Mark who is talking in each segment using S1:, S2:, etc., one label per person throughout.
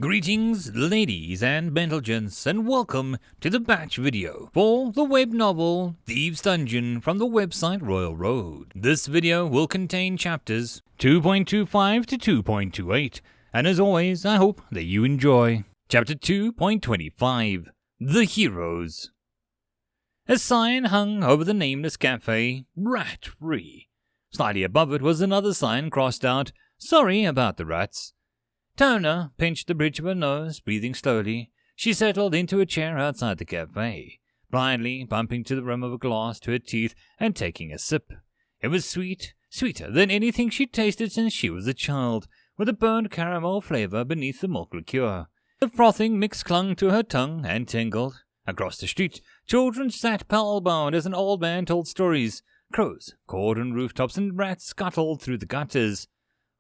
S1: Greetings, ladies and gentlemen, and welcome to the batch video for the web novel Thieves Dungeon from the website Royal Road. This video will contain chapters 2.25 to 2.28, and as always, I hope that you enjoy. Chapter 2.25, The Heroes. A sign hung over the nameless cafe, rat-free. Slightly above it was another sign crossed out, sorry about the rats. Tona pinched the bridge of her nose, breathing slowly. She settled into a chair outside the cafe, blindly bumping to the rim of a glass to her teeth and taking a sip. It was sweet, sweeter than anything she'd tasted since she was a child, with a burnt caramel flavor beneath the milk liqueur. The frothing mix clung to her tongue and tingled. Across the street, children sat pal-bound as an old man told stories. Crows cawed on rooftops and rats scuttled through the gutters.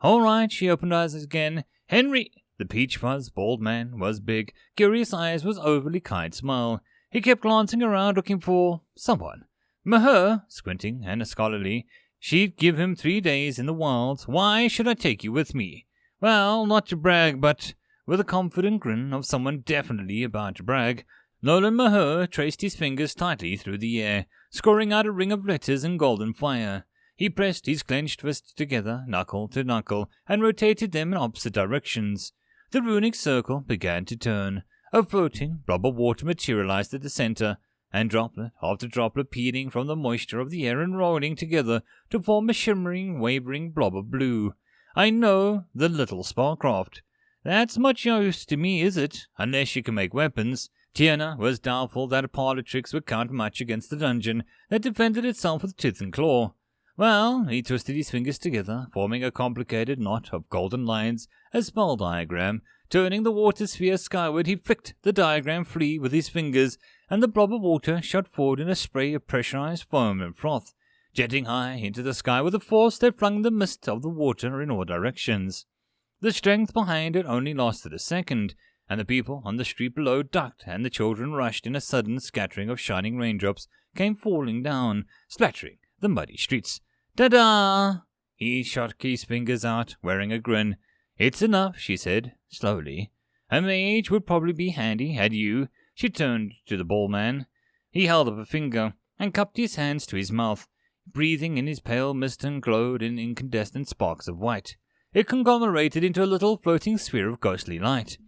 S1: All right, she opened her eyes again. Henry! The peach-fuzz bald man was big. Curious eyes was overly kind smile. He kept glancing around looking for someone. Maher, squinting and scholarly, she'd give him 3 days in the wilds. Why should I take you with me? Well, not to brag, but with a confident grin of someone definitely about to brag, Nolan Maher traced his fingers tightly through the air, scoring out a ring of letters in golden fire. He pressed his clenched fists together, knuckle to knuckle, and rotated them in opposite directions. The runic circle began to turn. A floating blob of water materialized at the center, and droplet after droplet peeling from the moisture of the air and rolling together to form a shimmering, wavering blob of blue. I know the little sparkcraft. That's much use to me, is it? Unless you can make weapons. Tiana was doubtful that a parlor tricks would count much against the dungeon that defended itself with tooth and claw. Well, he twisted his fingers together, forming a complicated knot of golden lines, a spell diagram. Turning the water sphere skyward, he flicked the diagram free with his fingers, and the blob of water shot forward in a spray of pressurized foam and froth, jetting high into the sky with a force that flung the mist of the water in all directions. The strength behind it only lasted a second, and the people on the street below ducked, and the children rushed in a sudden scattering of shining raindrops came falling down, splattering the muddy streets. Ta-da! He shot his fingers out, wearing a grin. It's enough, she said, slowly. A mage would probably be handy, had you. She turned to the bald man. He held up a finger and cupped his hands to his mouth, breathing in his pale mist and glowed in incandescent sparks of white. It conglomerated into a little floating sphere of ghostly light.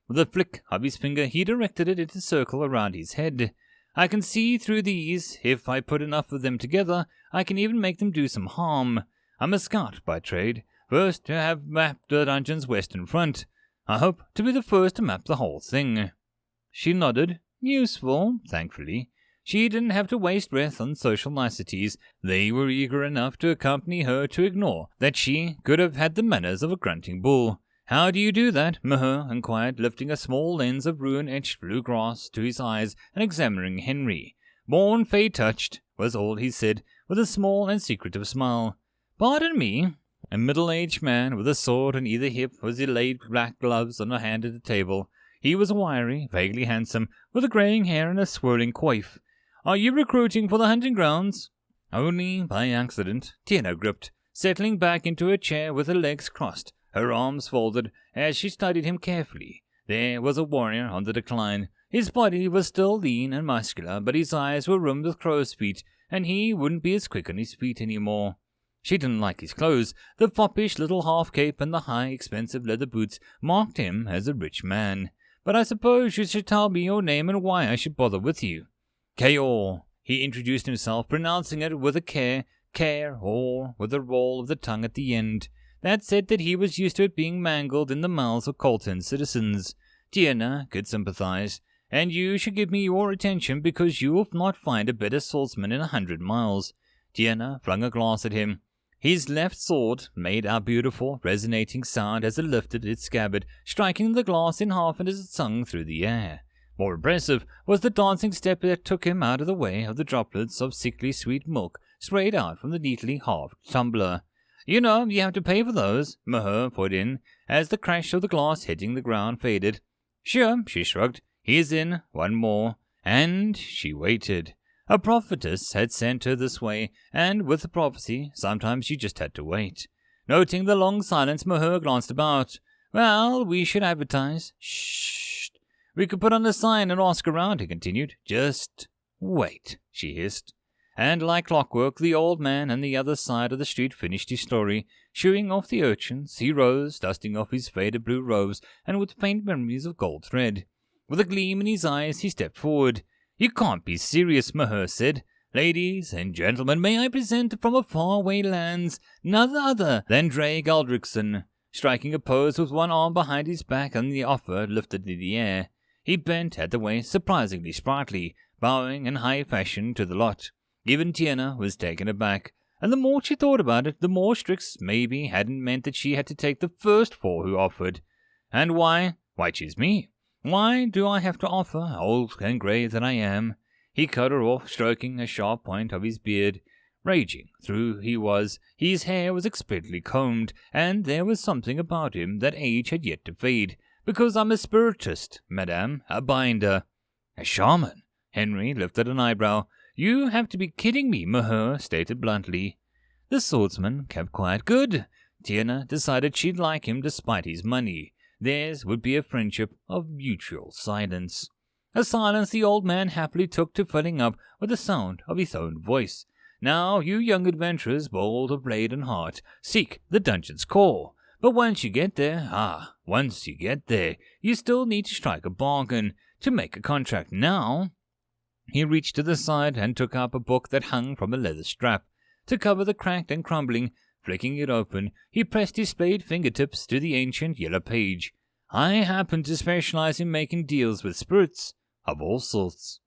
S1: With a flick of his finger, he directed it into a circle around his head. I can see through these. If I put enough of them together, I can even make them do some harm. I'm a scout by trade, first to have mapped the dungeon's western front. I hope to be the first to map the whole thing. She nodded. Useful, thankfully. She didn't have to waste breath on social niceties. They were eager enough to accompany her to ignore that she could have had the manners of a grunting bull. How do you do that? Maher inquired, lifting a small lens of ruin-etched blue glass to his eyes and examining Henry. Born fey-touched, was all he said, with a small and secretive smile. Pardon me. A middle-aged man with a sword on either hip as he laid black gloves on a hand at the table. He was wiry, vaguely handsome, with graying hair and a swirling coif. Are you recruiting for the hunting grounds? Only by accident, Tiana gripped, settling back into her chair with her legs crossed, her arms folded, as she studied him carefully. There was a warrior on the decline. His body was still lean and muscular, but his eyes were rimmed with crow's feet, and he wouldn't be as quick on his feet anymore. She didn't like his clothes. The foppish little half-cape and the high, expensive leather boots marked him as a rich man. But I suppose you should tell me your name and why I should bother with you. Kaor, he introduced himself, pronouncing it with a care, or with a roll of the tongue at the end. That said that he was used to it being mangled in the mouths of Colton's citizens. Tiana could sympathize. And you should give me your attention because you will not find a better swordsman in 100 miles. Tiana flung a glass at him. His left sword made a beautiful, resonating sound as it lifted its scabbard, striking the glass in half as it sung through the air. More impressive was the dancing step that took him out of the way of the droplets of sickly sweet milk sprayed out from the neatly halved tumbler. You know, you have to pay for those, Maher put in, as the crash of the glass hitting the ground faded. Sure, she shrugged. He's in. One more. And she waited. A prophetess had sent her this way, and with the prophecy, sometimes you just had to wait. Noting the long silence, Maher glanced about. Well, we should advertise. Shh. We could put on a sign and ask around, he continued. Just wait, she hissed. And like clockwork, the old man on the other side of the street finished his story. Shooing off the urchins, he rose, dusting off his faded blue robes, and with faint memories of gold thread. With a gleam in his eyes, he stepped forward. You can't be serious, Maher said. Ladies and gentlemen, may I present from a faraway lands none other than Drake Aldrichson. Striking a pose with one arm behind his back and the offer lifted in the air, he bent at the waist, surprisingly sprightly, bowing in high fashion to the lot. Even Tiana was taken aback, and the more she thought about it, the more Strix maybe hadn't meant that she had to take the first four who offered. And why? Why choose me? Why do I have to offer, old and grey that I am? He cut her off, stroking a sharp point of his beard. Raging through he was, his hair was expertly combed, and there was something about him that age had yet to fade. Because I'm a spiritist, madame, a binder. A shaman? Henry lifted an eyebrow. You have to be kidding me, Maher stated bluntly. The swordsman kept quiet. Good. Tiana decided she'd like him despite his money. Theirs would be a friendship of mutual silence. A silence the old man happily took to filling up with the sound of his own voice. Now, you young adventurers, bold of blade and heart, seek the dungeon's core. But once you get there, you still need to strike a bargain, to make a contract. Now, he reached to the side and took up a book that hung from a leather strap. To cover the cracked and crumbling, flicking it open, he pressed his splayed fingertips to the ancient yellow page. I happen to specialize in making deals with spirits of all sorts.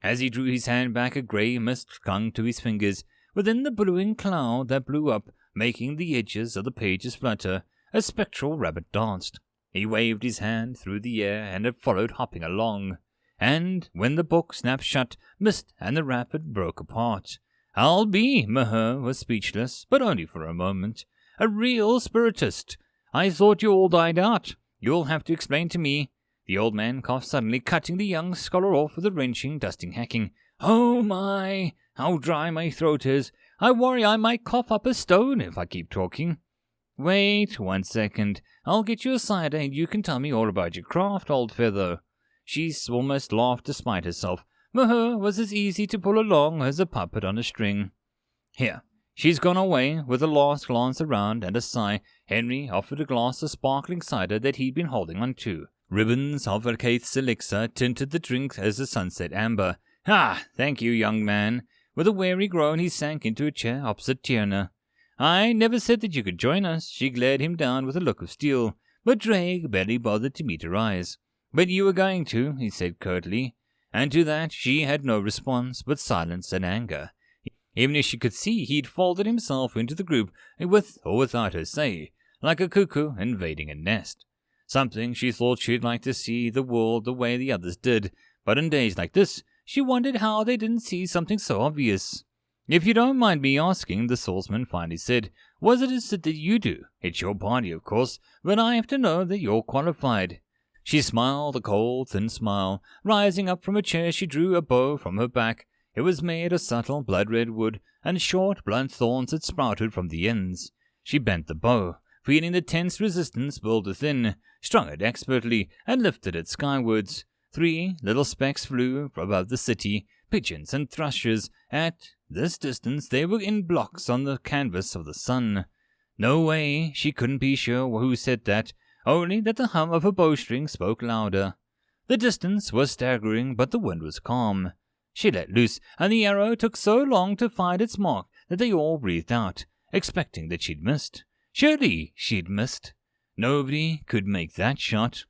S1: As he drew his hand back, a grey mist clung to his fingers. Within the billowing cloud that blew up, making the edges of the pages flutter, a spectral rabbit danced. He waved his hand through the air, and it followed, hopping along. And when the book snapped shut, mist and the rabbit broke apart. I'll be, Maher was speechless, but only for a moment. A real spiritist. I thought you all died out. You'll have to explain to me. The old man coughed suddenly, cutting the young scholar off with a wrenching, dusting hacking. Oh my, how dry my throat is. I worry I might cough up a stone if I keep talking. Wait 1 second. I'll get you a cider and you can tell me all about your craft, old feather. She almost laughed despite herself. Maher was as easy to pull along as a puppet on a string. Here, she's gone away. With a last glance around and a sigh, Henry offered a glass of sparkling cider that he'd been holding on to. Ribbons of Arcaith's elixir tinted the drink as the sunset amber. Thank you, young man. With a weary groan, he sank into a chair opposite Tiana. I never said that you could join us. She glared him down with a look of steel, but Drake barely bothered to meet her eyes. But you were going to, he said curtly, and to that she had no response but silence and anger. Even if she could see, he'd folded himself into the group with or without her say, like a cuckoo invading a nest. Something she thought she'd like to see the world the way the others did, but on days like this, she wondered how they didn't see something so obvious. If you don't mind me asking, the swordsman finally said, what is it that you do? It's your party, of course, but I have to know that you're qualified. She smiled a cold, thin smile. Rising up from a chair, she drew a bow from her back. It was made of subtle, blood-red wood, and short, blunt thorns had sprouted from the ends. She bent the bow, feeling the tense resistance build within, strung it expertly, and lifted it skywards. 3 little specks flew above the city, pigeons and thrushes. At this distance they were in blocks on the canvas of the sun. No way, she couldn't be sure who said that, only that the hum of a bowstring spoke louder. The distance was staggering, but the wind was calm. She let loose, and the arrow took so long to find its mark that they all breathed out, expecting that she'd missed. Surely she'd missed. Nobody could make that shot.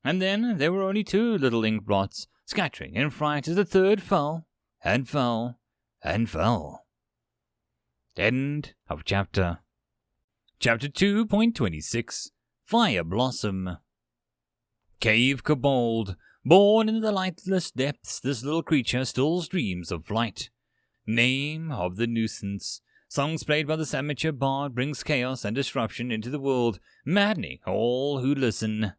S1: And then there were only 2 little ink blots, scattering in fright as the third fell, and fell, and fell. End of chapter. Chapter 2.26 Fire Blossom. Cave Kobold. Born in the lightless depths, this little creature still dreams of flight. Name of the nuisance. Songs played by this amateur bard brings chaos and disruption into the world, maddening all who listen.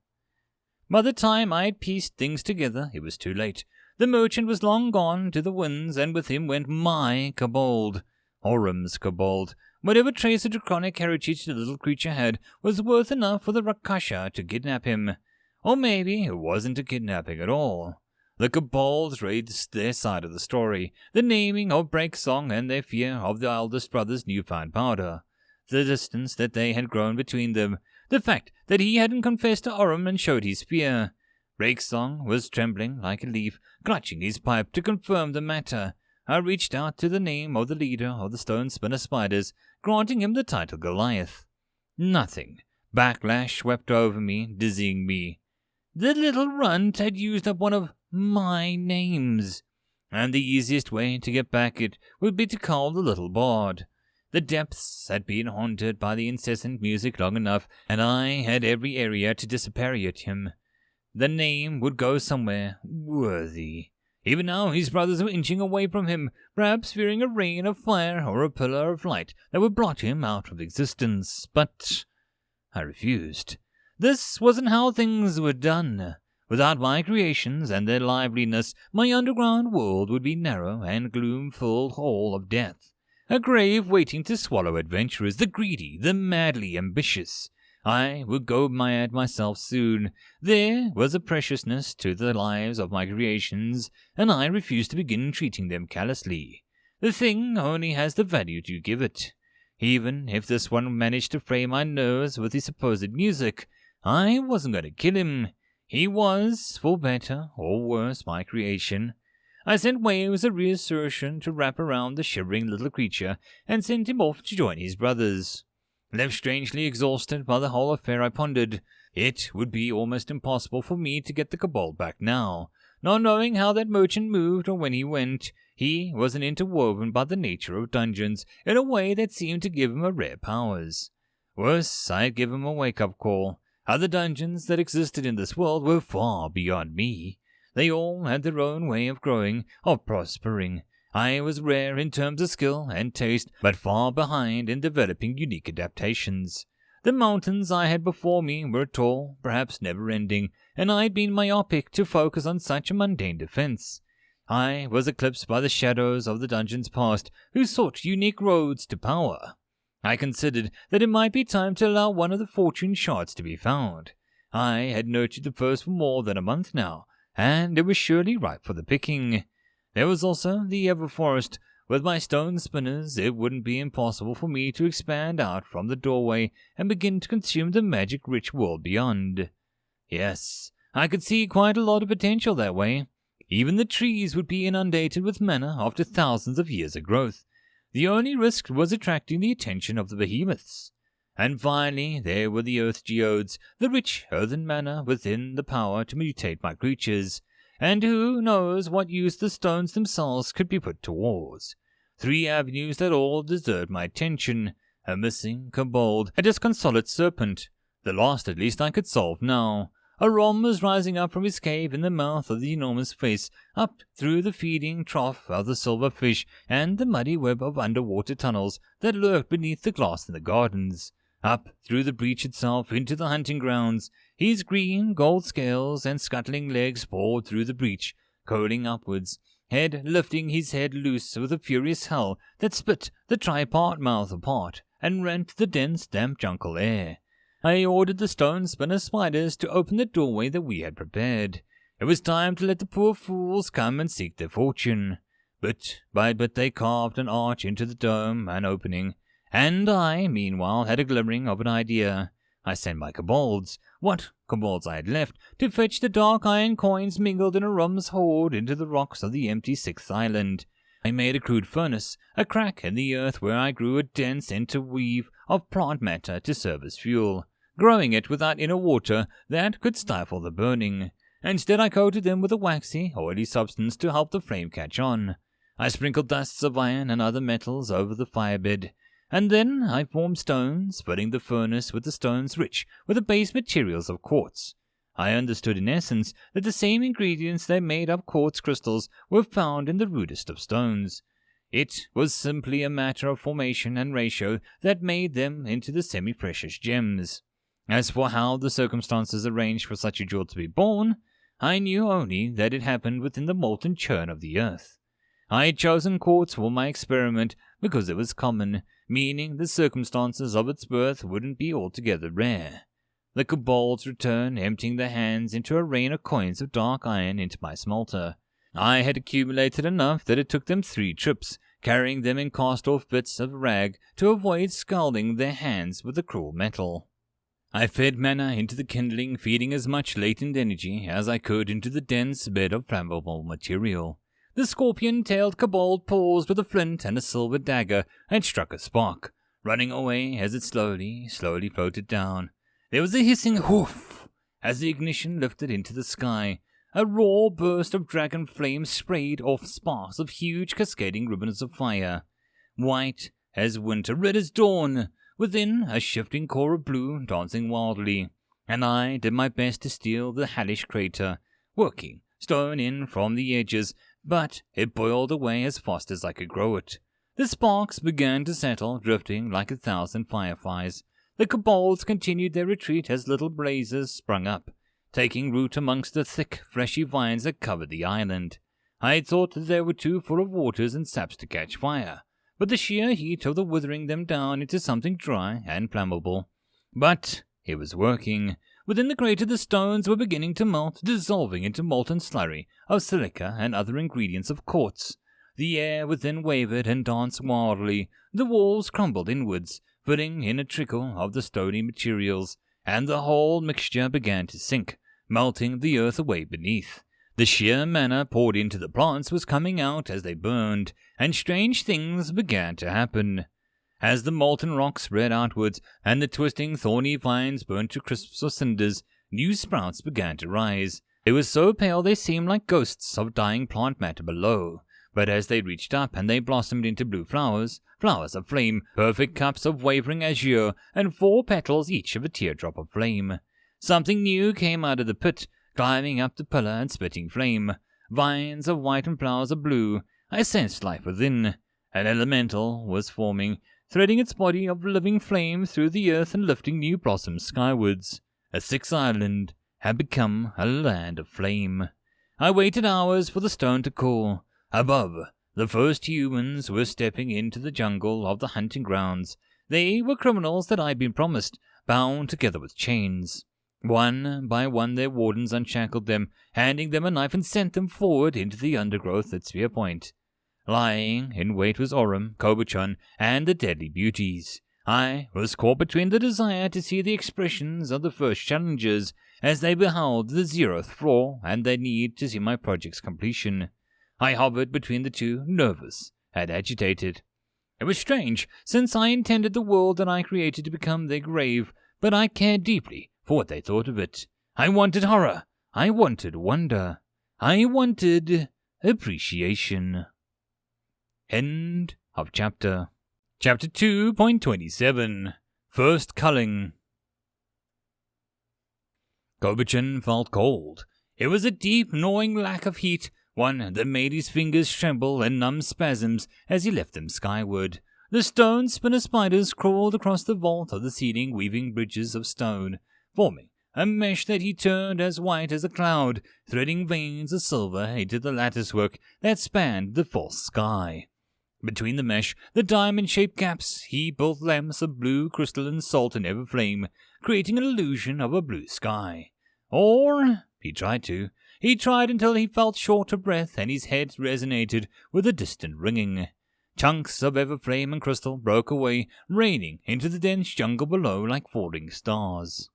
S1: By the time I had pieced things together, it was too late. The merchant was long gone to the winds, and with him went my kobold. Orum's kobold. Whatever trace of draconic heritage the little creature had was worth enough for the Rakasha to kidnap him. Or maybe it wasn't a kidnapping at all. The kobolds raised their side of the story, the naming of Breaksong and their fear of the eldest brother's newfound powder, the distance that they had grown between them, the fact that he hadn't confessed to Orem and showed his fear. Breaksong was trembling like a leaf, clutching his pipe to confirm the matter. I reached out to the name of the leader of the Stone Spinner Spiders, granting him the title Goliath. Nothing. Backlash swept over me, dizzying me. The little runt had used up one of my names, and the easiest way to get back it would be to call the little bard. The depths had been haunted by the incessant music long enough, and I had every area to disparate him. The name would go somewhere worthy. Even now his brothers were inching away from him, perhaps fearing a rain of fire or a pillar of light that would blot him out of existence. But I refused. This wasn't how things were done. Without my creations and their liveliness, my underground world would be narrow and gloom-filled hall of death. A grave waiting to swallow adventurers, the greedy, the madly ambitious. I would go mad myself soon. There was a preciousness to the lives of my creations, and I refused to begin treating them callously. The thing only has the value you give it. Even if this one managed to fray my nerves with his supposed music, I wasn't going to kill him. He was, for better or worse, my creation. I sent waves of reassertion to wrap around the shivering little creature and sent him off to join his brothers. Left strangely exhausted by the whole affair, I pondered. It would be almost impossible for me to get the kobold back now. Not knowing how that merchant moved or when he went, he wasn't interwoven by the nature of dungeons in a way that seemed to give him a rare powers. Worse, I'd give him a wake-up call. Other dungeons that existed in this world were far beyond me. They all had their own way of growing, of prospering. I was rare in terms of skill and taste, but far behind in developing unique adaptations. The mountains I had before me were tall, perhaps never-ending, and I'd been myopic to focus on such a mundane defense. I was eclipsed by the shadows of the dungeons past, who sought unique roads to power. I considered that it might be time to allow one of the fortune shards to be found. I had nurtured the first for more than a month now, and it was surely ripe for the picking. There was also the Everforest. With my stone spinners, it wouldn't be impossible for me to expand out from the doorway and begin to consume the magic-rich world beyond. Yes, I could see quite a lot of potential that way. Even the trees would be inundated with mana after thousands of years of growth. The only risk was attracting the attention of the behemoths. And finally, there were the earth geodes, the rich earthen mana within the power to mutate my creatures. And who knows what use the stones themselves could be put towards. 3 avenues that all deserved my attention. A missing kobold, a disconsolate serpent. The last at least I could solve now. A rom was rising up from his cave in the mouth of the enormous face, up through the feeding trough of the silver fish and the muddy web of underwater tunnels that lurked beneath the glass in the gardens. Up through the breach itself into the hunting grounds. His green gold scales and scuttling legs poured through the breach, curling upwards, head lifting his head loose with a furious howl that split the tripart mouth apart and rent the dense, damp jungle air. I ordered the stone spinner spiders to open the doorway that we had prepared. It was time to let the poor fools come and seek their fortune. Bit by bit they carved an arch into the dome, an opening, and I, meanwhile, had a glimmering of an idea. I sent my kobolds, what kobolds I had left, to fetch the dark iron coins mingled in a rum's hoard into the rocks of the empty 6th island. I made a crude furnace, a crack in the earth where I grew a dense interweave of plant matter to serve as fuel, growing it without inner water that could stifle the burning. Instead I coated them with a waxy, oily substance to help the flame catch on. I sprinkled dusts of iron and other metals over the firebed. And then I formed stones, filling the furnace with the stones rich with the base materials of quartz. I understood in essence that the same ingredients that made up quartz crystals were found in the rudest of stones. It was simply a matter of formation and ratio that made them into the semi-precious gems. As for how the circumstances arranged for such a jewel to be born, I knew only that it happened within the molten churn of the earth. I had chosen quartz for my experiment because it was common, meaning the circumstances of its birth wouldn't be altogether rare. The kobolds returned, emptying their hands into a rain of coins of dark iron into my smelter. I had accumulated enough that it took them 3 trips, carrying them in cast-off bits of rag to avoid scalding their hands with the cruel metal. I fed mana into the kindling, feeding as much latent energy as I could into the dense bed of flammable material. The scorpion-tailed kobold paused with a flint and a silver dagger and struck a spark, running away as it slowly floated down. There was a hissing whoof as the ignition lifted into the sky. A raw burst of dragon flame sprayed off sparks of huge cascading ribbons of fire. White as winter, red as dawn, within a shifting core of blue dancing wildly. And I did my best to steal the hellish crater, working stone in from the edges, but it boiled away as fast as I could grow it. The sparks began to settle, drifting like 1,000 fireflies. The kobolds continued their retreat as little blazes sprung up, taking root amongst the thick, fleshy vines that covered the island. I had thought that they were too full of waters and saps to catch fire, but the sheer heat of the withering them down into something dry and flammable. But it was working. Within the crater the stones were beginning to melt, dissolving into molten slurry of silica and other ingredients of quartz. The air within wavered and danced wildly. The walls crumbled inwards, filling in a trickle of the stony materials, and the whole mixture began to sink, melting the earth away beneath. The sheer mana poured into the plants was coming out as they burned, and strange things began to happen. As the molten rock spread outwards, and the twisting thorny vines burned to crisps or cinders, new sprouts began to rise. They were so pale they seemed like ghosts of dying plant matter below, but as they reached up and they blossomed into blue flowers, flowers of flame, perfect cups of wavering azure, and 4 petals each of a teardrop of flame. Something new came out of the pit, climbing up the pillar and spitting flame. Vines of white and flowers of blue. I sensed life within. An elemental was forming, threading its body of living flame through the earth and lifting new blossoms skywards. A 6th island had become a land of flame. I waited hours for the stone to cool. Above, the first humans were stepping into the jungle of the hunting grounds. They were criminals that I'd been promised, bound together with chains. One by one their wardens unshackled them, handing them a knife and sent them forward into the undergrowth at Spear Point. Lying in wait was Orem, Kobuchon, and the deadly beauties. I was caught between the desire to see the expressions of the first challengers as they beheld the 0th floor and their need to see my project's completion. I hovered between the two, nervous and agitated. It was strange, since I intended the world that I created to become their grave, but I cared deeply for what they thought of it. I wanted horror. I wanted wonder. I wanted appreciation. End of chapter. Chapter 2.27. First Culling. Kobuchon felt cold. It was a deep, gnawing lack of heat, one that made his fingers tremble and numb spasms as he left them skyward. The stone spinner spiders crawled across the vault of the ceiling, weaving bridges of stone, forming a mesh that he turned as white as a cloud, threading veins of silver into the latticework that spanned the false sky. Between the mesh, the diamond-shaped gaps, he built lamps of blue crystalline salt and everflame, creating an illusion of a blue sky. Or he tried to. He tried until he felt short of breath and his head resonated with a distant ringing. Chunks of everflame and crystal broke away, raining into the dense jungle below like falling stars.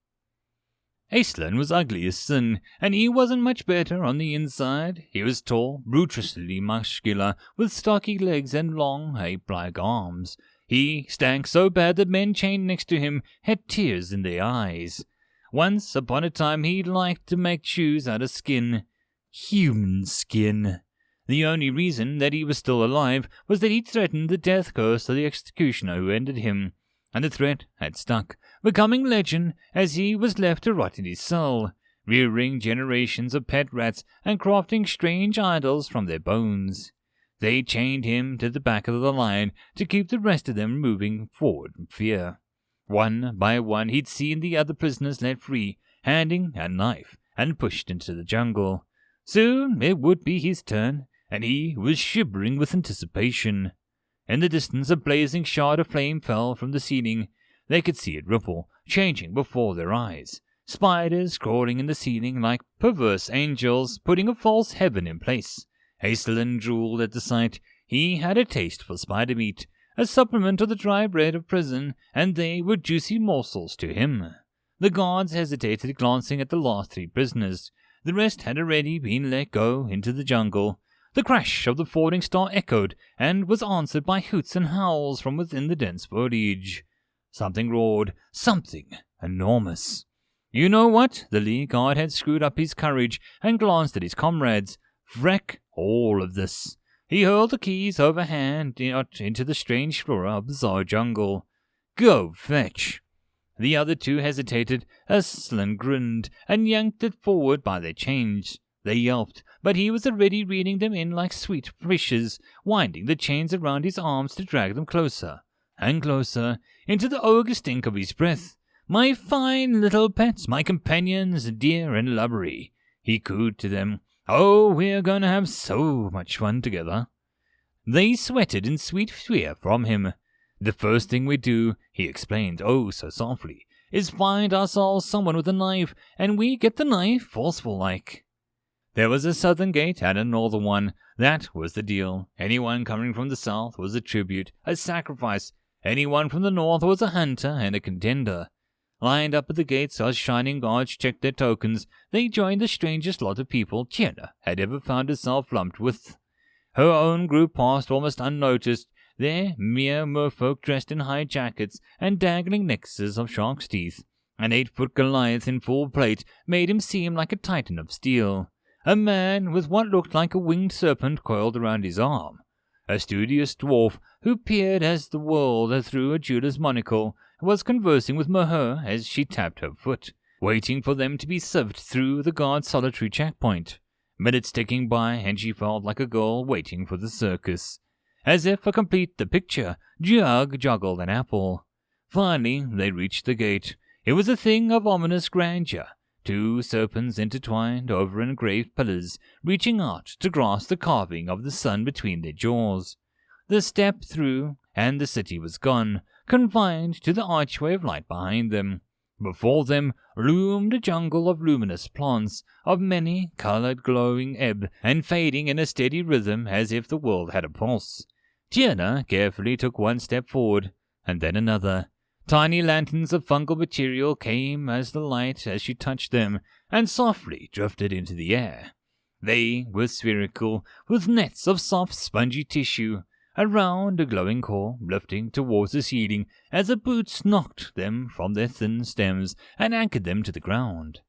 S1: Aislinn was ugly as sin, and he wasn't much better on the inside. He was tall, brutalishly muscular, with stocky legs and long, ape-like arms. He stank so bad that men chained next to him had tears in their eyes. Once upon a time he liked to make shoes out of skin. Human skin. The only reason that he was still alive was that he'd threatened the death curse of the executioner who ended him, and the threat had stuck, becoming legend as he was left to rot in his cell, rearing generations of pet rats and crafting strange idols from their bones. They chained him to the back of the line to keep the rest of them moving forward in fear. One by one he'd seen the other prisoners let free, handing a knife, and pushed into the jungle. Soon it would be his turn, and he was shivering with anticipation. In the distance, a blazing shard of flame fell from the ceiling. They could see it ripple, changing before their eyes. Spiders crawling in the ceiling like perverse angels, putting a false heaven in place. Hazelin drooled at the sight. He had a taste for spider meat, a supplement of the dry bread of prison, and they were juicy morsels to him. The guards hesitated, glancing at the last 3 prisoners. The rest had already been let go into the jungle. The crash of the falling star echoed, and was answered by hoots and howls from within the dense foliage. Something roared, something enormous. You know what? The lead guard had screwed up his courage and glanced at his comrades. Wreck all of this. He hurled the keys overhand into the strange flora of the bizarre jungle. Go fetch. The other 2 hesitated. Aslan grinned and yanked it forward by their chains. They yelped, but he was already reeling them in like sweet fishes, winding the chains around his arms to drag them closer and closer into the ogre stink of his breath. My fine little pets, my companions, dear and lubbery, he cooed to them. Oh, we're going to have so much fun together. They sweated in sweet fear from him. The first thing we do, he explained, oh so softly, is find ourselves someone with a knife, and we get the knife forceful-like. There was a southern gate and a northern one. That was the deal. Anyone coming from the south was a tribute, a sacrifice. Anyone from the north was a hunter and a contender. Lined up at the gates as shining guards checked their tokens, they joined the strangest lot of people Tierna had ever found herself lumped with. Her own group passed almost unnoticed, there mere merfolk dressed in high jackets and dangling necklaces of shark's teeth. An 8-foot Goliath in full plate made him seem like a titan of steel. A man with what looked like a winged serpent coiled around his arm. A studious dwarf who peered as the world through a jeweler's monocle was conversing with Meher as she tapped her foot, waiting for them to be sieved through the guard's solitary checkpoint. Minutes ticking by, and she felt like a girl waiting for the circus. As if to complete the picture, Jug juggled an apple. Finally, they reached the gate. It was a thing of ominous grandeur. 2 serpents intertwined over engraved pillars, reaching out to grasp the carving of the sun between their jaws. The step through, and the city was gone, confined to the archway of light behind them. Before them loomed a jungle of luminous plants, of many colored glowing ebb and fading in a steady rhythm as if the world had a pulse. Tierna carefully took 1 step forward, and then another. Tiny lanterns of fungal material came as the light as she touched them, and softly drifted into the air. They were spherical, with nets of soft, spongy tissue around a glowing core, lifting towards the ceiling as the boots knocked them from their thin stems and anchored them to the ground.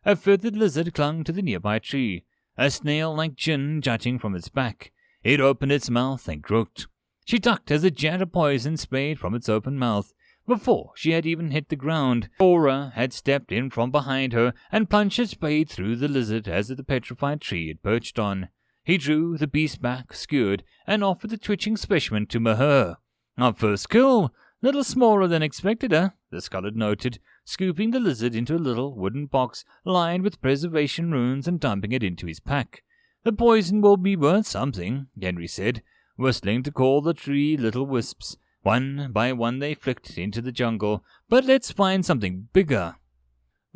S1: A feathered lizard clung to the nearby tree, a snail like gin jutting from its back. It opened its mouth and croaked. She ducked as a jet of poison sprayed from its open mouth. Before she had even hit the ground, Aura had stepped in from behind her and plunged his blade through the lizard as the petrified tree it perched on. He drew the beast back, skewered, and offered the twitching specimen to Meher. Our first kill, little smaller than expected, the Scarlet noted, scooping the lizard into a little wooden box lined with preservation runes and dumping it into his pack. The poison will be worth something, Henry said, whistling to call the 3 little wisps. One by one they flicked into the jungle, but let's find something bigger.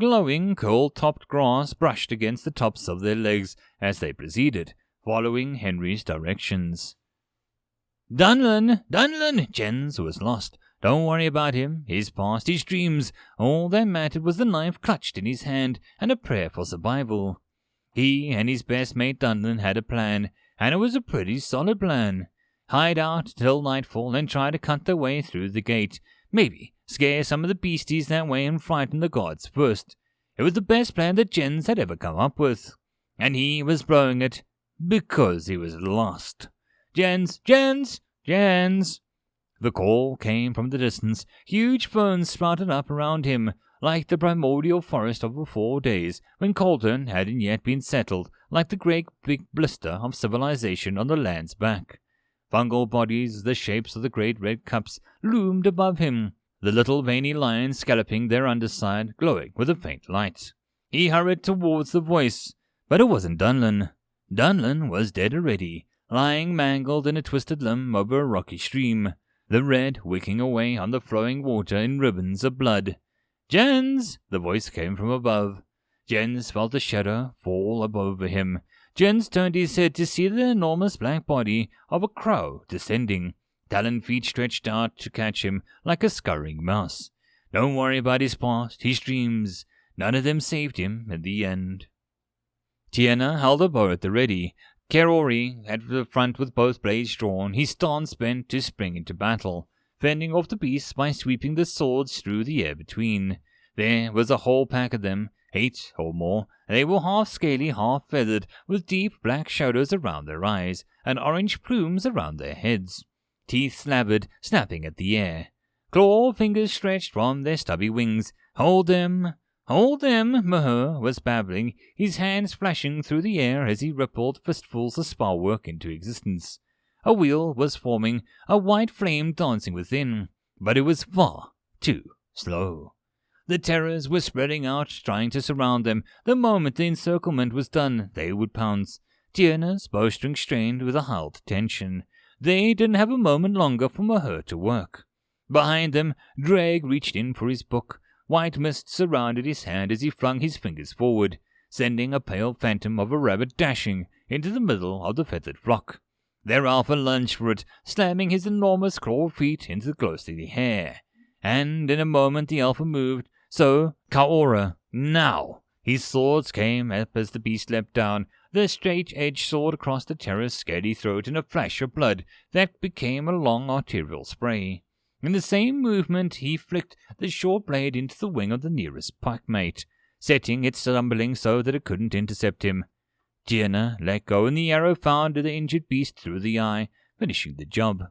S1: Glowing, coal-topped grass brushed against the tops of their legs as they proceeded, following Henry's directions. Dunlan! Dunlan! Jens was lost. Don't worry about him. He's past his dreams. All that mattered was the knife clutched in his hand and a prayer for survival. He and his best mate Dunlan had a plan, and it was a pretty solid plan. Hide out till nightfall and try to cut their way through the gate. Maybe scare some of the beasties that way and frighten the gods first. It was the best plan that Jens had ever come up with. And he was blowing it because he was lost. Jens! Jens! Jens! The call came from the distance. Huge ferns sprouted up around him, like the primordial forest of before days when Colton hadn't yet been settled, like the great big blister of civilization on the land's back. Fungal bodies, the shapes of the great red cups, loomed above him, the little veiny lines scalloping their underside, glowing with a faint light. He hurried towards the voice, but it wasn't Dunlan. Dunlan was dead already, lying mangled in a twisted limb over a rocky stream, the red wicking away on the flowing water in ribbons of blood. "Jens!" the voice came from above. Jens felt a shadow fall over him. Jens turned his head to see the enormous black body of a crow descending, talon feet stretched out to catch him like a scurrying mouse. Don't worry about his past, his dreams. None of them saved him in the end. Tiana held a bow at the ready. Kerori at the front with both blades drawn, his stance bent to spring into battle, fending off the beasts by sweeping the swords through the air between. There was a whole pack of them, 8 or more. They were half scaly, half feathered, with deep black shadows around their eyes, and orange plumes around their heads. Teeth slavered, snapping at the air. Claw fingers stretched from their stubby wings. "Hold them! Hold them!" Mahur was babbling, his hands flashing through the air as he rippled fistfuls of spar-work into existence. A wheel was forming, a white flame dancing within, but it was far too slow. The terrors were spreading out, trying to surround them. The moment the encirclement was done, they would pounce. Tiana's bowstring strained with a held tension. They didn't have a moment longer for Mahur to work. Behind them, Drag reached in for his book. White mist surrounded his hand as he flung his fingers forward, sending a pale phantom of a rabbit dashing into the middle of the feathered flock. Their alpha lunged for it, slamming his enormous clawed feet into the ghostly hair. And in a moment the alpha moved, so Kaora, now! His swords came up as the beast leapt down, the straight-edged sword across the terror's scaly throat in a flash of blood that became a long arterial spray. In the same movement he flicked the short blade into the wing of the nearest packmate, setting it stumbling so that it couldn't intercept him. Tiana let go and the arrow found the injured beast through the eye, finishing the job.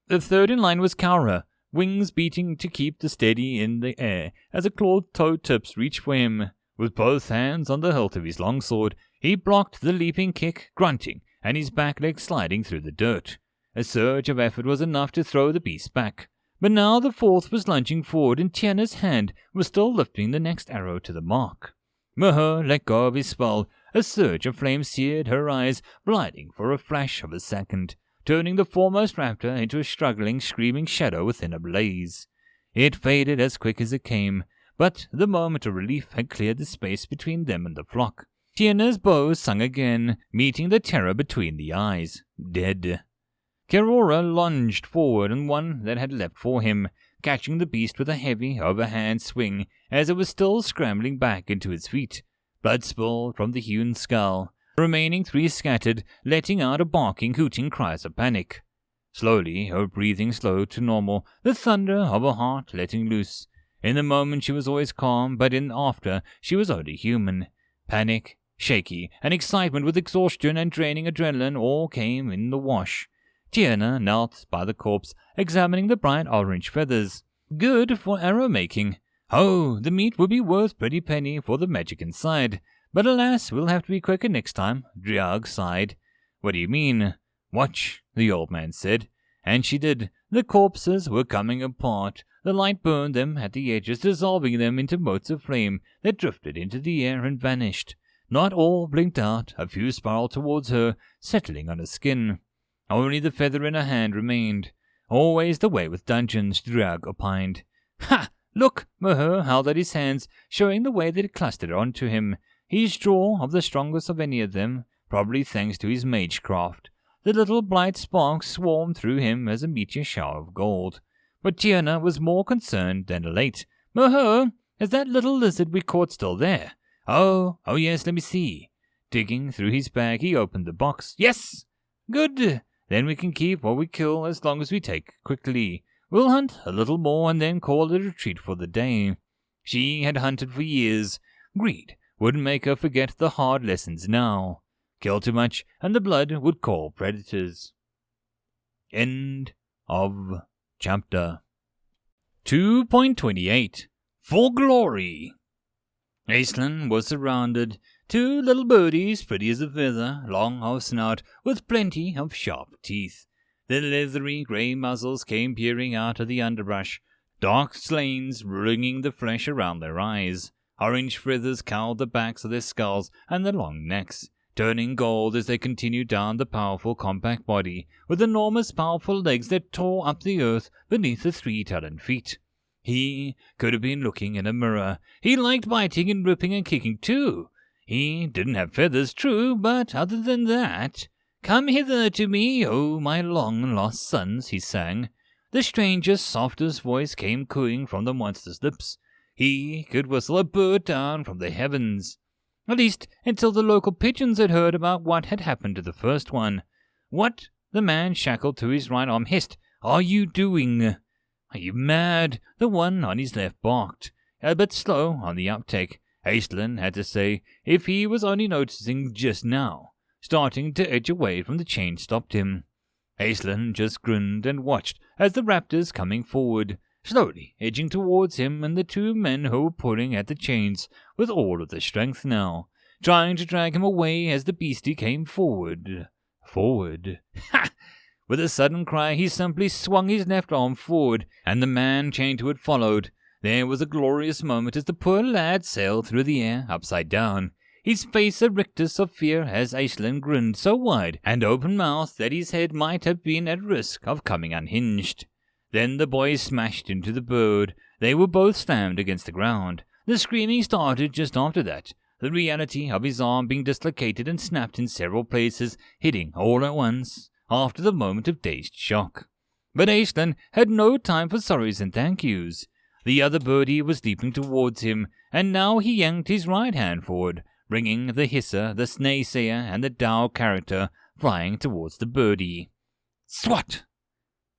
S1: The third in line was Kaura, wings beating to keep the steady in the air as the clawed toe tips reached for him. With both hands on the hilt of his longsword, he blocked the leaping kick, grunting, and his back leg sliding through the dirt. A surge of effort was enough to throw the beast back. But now the fourth was lunging forward and Tiana's hand was still lifting the next arrow to the mark. Mahur let go of his spell. A surge of flame seared her eyes, blinding for a flash of a second, turning the foremost raptor into a struggling, screaming shadow within a blaze. It faded as quick as it came, but the moment of relief had cleared the space between them and the flock. Tiana's bow sung again, meeting the terror between the eyes. Dead. Kerora lunged forward and one that had leapt for him, catching the beast with a heavy overhand swing as it was still scrambling back into its feet. Blood spilled from the hewn skull. The remaining 3 scattered, letting out a barking, hooting cries of panic. Slowly, her breathing slowed to normal, the thunder of her heart letting loose. In the moment she was always calm, but in after she was only human. Panic, shaky, and excitement with exhaustion and draining adrenaline all came in the wash. Tiana knelt by the corpse, examining the bright orange feathers. Good for arrow making. Oh, the meat would be worth pretty penny for the magic inside. But alas, we'll have to be quicker next time, Driag sighed. What do you mean? Watch, the old man said. And she did. The corpses were coming apart. The light burned them at the edges, dissolving them into motes of flame that drifted into the air and vanished. Not all blinked out. A few spiraled towards her, settling on her skin. Only the feather in her hand remained. Always the way with dungeons, Drag opined. Ha! Look! Mahur held out his hands, showing the way that it clustered onto him. His jaw of the strongest of any of them, probably thanks to his magecraft. The little bright sparks swarmed through him as a meteor shower of gold. But Tiana was more concerned than elate. Mahur, is that little lizard we caught still there? Oh yes, let me see. Digging through his bag, he opened the box. Yes! Good! Then we can keep what we kill as long as we take quickly. We'll hunt a little more and then call it a retreat for the day. She had hunted for years. Greed wouldn't make her forget the hard lessons now. Kill too much and the blood would call predators. End of chapter. 2.28 For Glory. Aislinn was surrounded. 2 little birdies, pretty as a feather, long of snout, with plenty of sharp teeth. Their leathery grey muzzles came peering out of the underbrush, dark slanes wringing the flesh around their eyes. Orange feathers cowled the backs of their skulls and their long necks. turning gold as they continued down the powerful compact body with enormous powerful legs that tore up the earth beneath the 3 feet. He could have been looking in a mirror. He liked biting and ripping and kicking too. He didn't have feathers, true, but other than that... "Come hither to me, oh my long-lost sons," he sang. The stranger's softest voice came cooing from the monster's lips. He could whistle a bird down from the heavens. At least until the local pigeons had heard about what had happened to the first one. "What?" the man shackled to his right arm hissed. "Are you doing?" "Are you mad?" the one on his left barked. A bit slow on the uptake, Aislinn had to say, if he was only noticing just now. Starting to edge away from the chain stopped him. Aislinn just grinned and watched as the raptors coming forward, slowly edging towards him and the 2 men who were pulling at the chains with all of their strength now, trying to drag him away as the beastie came forward. Ha! With a sudden cry, he simply swung his left arm forward, and the man chained to it followed. There was a glorious moment as the poor lad sailed through the air upside down, his face a rictus of fear as Aislinn grinned so wide and open-mouthed that his head might have been at risk of coming unhinged. Then the boys smashed into the bird. They were both slammed against the ground. The screaming started just after that, the reality of his arm being dislocated and snapped in several places, hitting all at once, after the moment of dazed shock. But Aislinn had no time for sorries and thank yous. The other birdie was leaping towards him, and now he yanked his right hand forward, bringing the hisser, the naysayer, and the Dow character flying towards the birdie. Swat!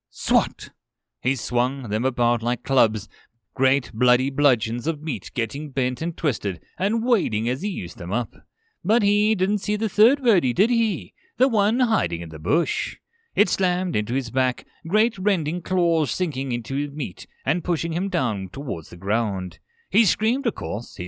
S1: Swat! He swung them about like clubs, great bloody bludgeons of meat getting bent and twisted and wailing as he used them up. But he didn't see the third birdie, did he? The one hiding in the bush. It slammed into his back, great rending claws sinking into his meat and pushing him down towards the ground. He screamed, of course,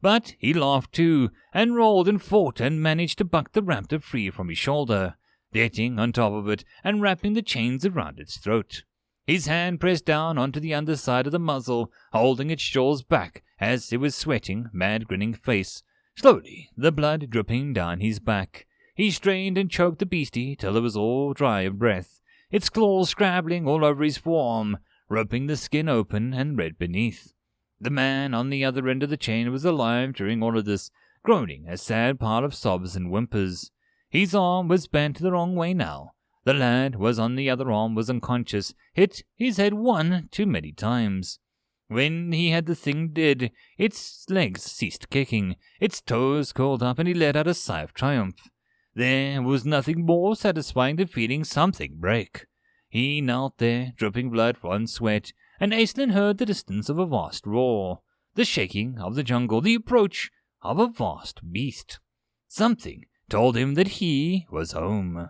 S1: but he laughed too, and rolled and fought and managed to buck the raptor free from his shoulder, getting on top of it and wrapping the chains around its throat. His hand pressed down onto the underside of the muzzle, holding its jaws back as it was sweating, mad-grinning face, slowly the blood dripping down his back. He strained and choked the beastie till it was all dry of breath, its claws scrabbling all over his forearm, ripping the skin open and red beneath. The man on the other end of the chain was alive during all of this, groaning a sad pile of sobs and whimpers. His arm was bent the wrong way now. The lad was on the other arm was unconscious, hit his head one too many times. When he had the thing dead, its legs ceased kicking, its toes curled up, and he let out a sigh of triumph. There was nothing more satisfying than feeling something break. He knelt there, dripping blood from sweat, and Aislinn heard the distance of a vast roar, the shaking of the jungle, the approach of a vast beast. Something told him that he was home.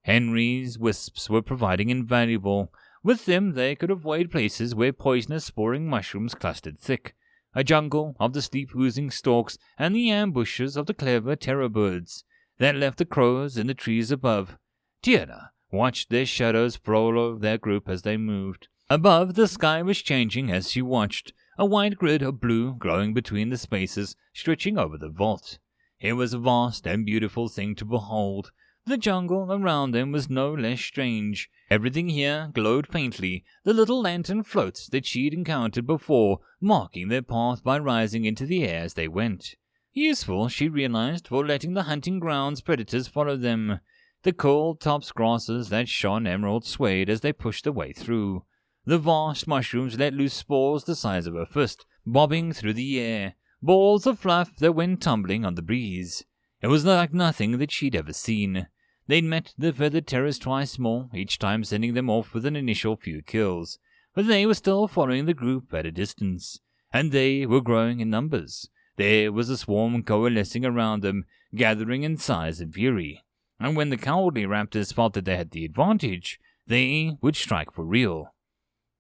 S1: Henry's wisps were proving invaluable. With them they could avoid places where poisonous sporing mushrooms clustered thick, a jungle of the sleep-oozing stalks and the ambushes of the clever terror birds that left the crows in the trees above. Tiana watched their shadows follow their group as they moved. Above, the sky was changing as she watched, a white grid of blue glowing between the spaces stretching over the vault. It was a vast and beautiful thing to behold. The jungle around them was no less strange. Everything here glowed faintly, the little lantern floats that she'd encountered before marking their path by rising into the air as they went. Useful, she realized, for letting the hunting grounds predators follow them. The cold tops grasses that shone emerald swayed as they pushed their way through. The vast mushrooms let loose spores the size of a fist, bobbing through the air, balls of fluff that went tumbling on the breeze. It was like nothing that she'd ever seen. They'd met the feathered terrors twice more, each time sending them off with an initial few kills, but they were still following the group at a distance, and they were growing in numbers. There was a swarm coalescing around them, gathering in size and fury, and when the cowardly raptors felt that they had the advantage, they would strike for real.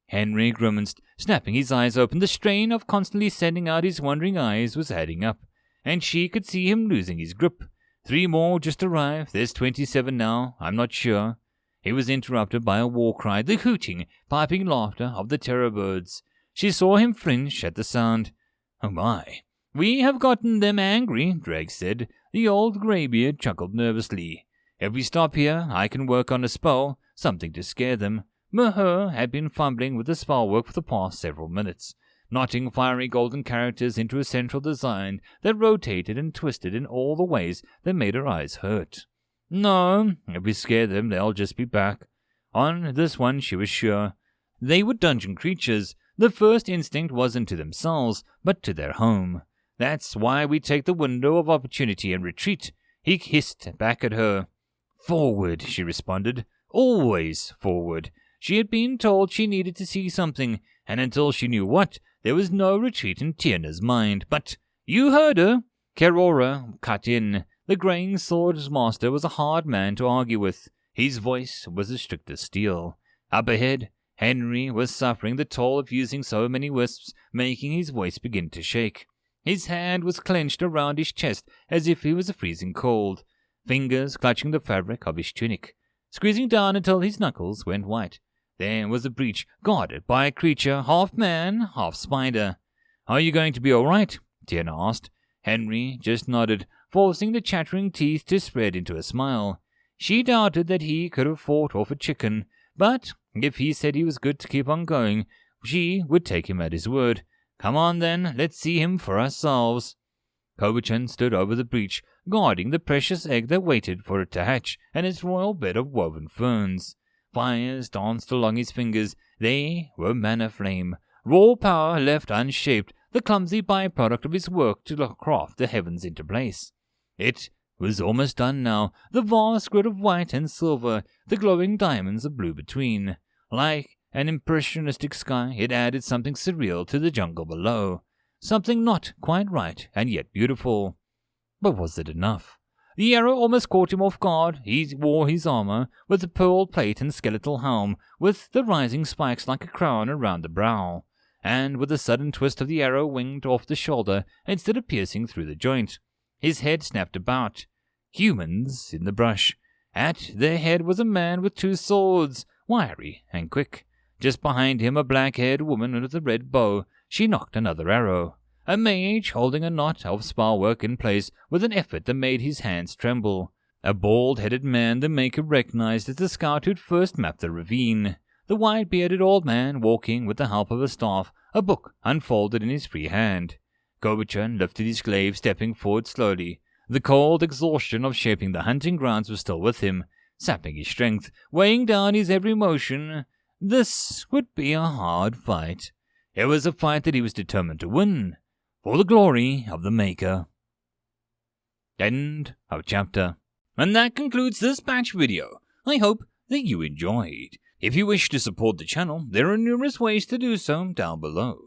S1: Henry grimaced, snapping his eyes open. The strain of constantly sending out his wandering eyes was adding up, and she could see him losing his grip. 3 more just arrived. There's 27 now. I'm not sure. He was interrupted by a war cry, the hooting, piping laughter of the terror birds. She saw him flinch at the sound. Oh my. We have gotten them angry, Drake said. The old greybeard chuckled nervously. If we stop here, I can work on a spell, something to scare them. Meher had been fumbling with the spell work for the past several minutes, knotting fiery golden characters into a central design that rotated and twisted in all the ways that made her eyes hurt. No, if we scare them, they'll just be back. On this one, she was sure. They were dungeon creatures. The first instinct wasn't to themselves, but to their home. That's why we take the window of opportunity and retreat. He hissed back at her. Forward, she responded. Always forward. She had been told she needed to see something, and until she knew what, there was no retreat in Tierna's mind. But you heard her. Kerora cut in. The graying sword's master was a hard man to argue with. His voice was as strict as steel. Up ahead, Henry was suffering the toll of using so many wisps, making his voice begin to shake. His hand was clenched around his chest as if he was freezing cold, fingers clutching the fabric of his tunic, squeezing down until his knuckles went white. There was a breach, guarded by a creature half man, half spider. Are you going to be all right? Tierna asked. Henry just nodded, forcing the chattering teeth to spread into a smile. She doubted that he could have fought off a chicken, but if he said he was good to keep on going, she would take him at his word. Come on then, let's see him for ourselves. Kobachan stood over the breach, guarding the precious egg that waited for it to hatch and its royal bed of woven ferns. Fires danced along his fingers. They were mana flame, raw power left unshaped, the clumsy byproduct of his work to craft the heavens into place. It was almost done now, the vast grid of white and silver, the glowing diamonds of blue between. Like an impressionistic sky, it added something surreal to the jungle below. Something not quite right and yet beautiful. But was it enough? The arrow almost caught him off guard. He wore his armor, with the pearl plate and skeletal helm, with the rising spikes like a crown around the brow. And with a sudden twist of the arrow winged off the shoulder instead of piercing through the joint. His head snapped about. Humans in the brush. At their head was a man with two swords, wiry and quick. Just behind him, a black-haired woman with a red bow. She knocked another arrow. A mage holding a knot of spellwork in place with an effort that made his hands tremble. A bald-headed man the Maker recognized as the scout who'd first mapped the ravine. The white-bearded old man walking with the help of a staff, a book unfolded in his free hand. Kobachan lifted his glaive, stepping forward slowly. The cold exhaustion of shaping the hunting grounds was still with him, sapping his strength, weighing down his every motion. This would be a hard fight. It was a fight that he was determined to win, for the glory of the Maker. End of chapter. And that concludes this batch video. I hope that you enjoyed. If you wish to support the channel, there are numerous ways to do so down below.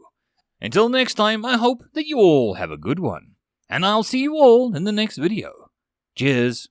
S1: Until next time, I hope that you all have a good one. And I'll see you all in the next video. Cheers.